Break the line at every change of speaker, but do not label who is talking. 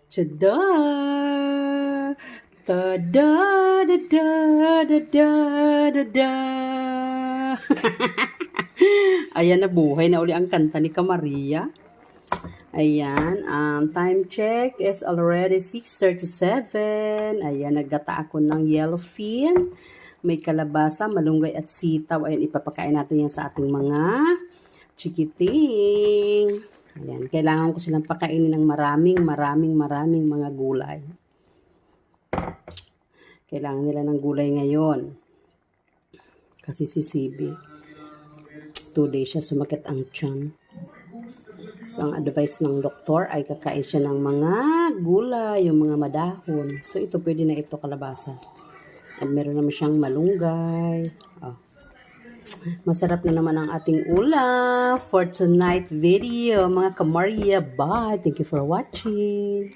Tada! Tada! Da, da, da, da, da, da. Ayan, nabuhay na uli ang kanta ni Kamaria. Ayan, time check is already 6:37. Ayan, naggata ako ng yellowfin. May kalabasa, malunggay at sitaw. Ayan, ipapakain natin yan sa ating mga chikiting. Ayan, kailangan ko silang pakainin ng maraming mga gulay. Kailangan nila ng gulay ngayon. Kasi si Sibi, 2 days siya sumakit ang tiyan. So, ang advice ng doktor ay kakain siya ng mga gulay, yung mga madahon. So, ito pwede na ito kalabasa. At meron naman siyang malunggay. Oh. Masarap na naman ang ating ulam for tonight video. Mga Kamaria, bye! Thank you for watching.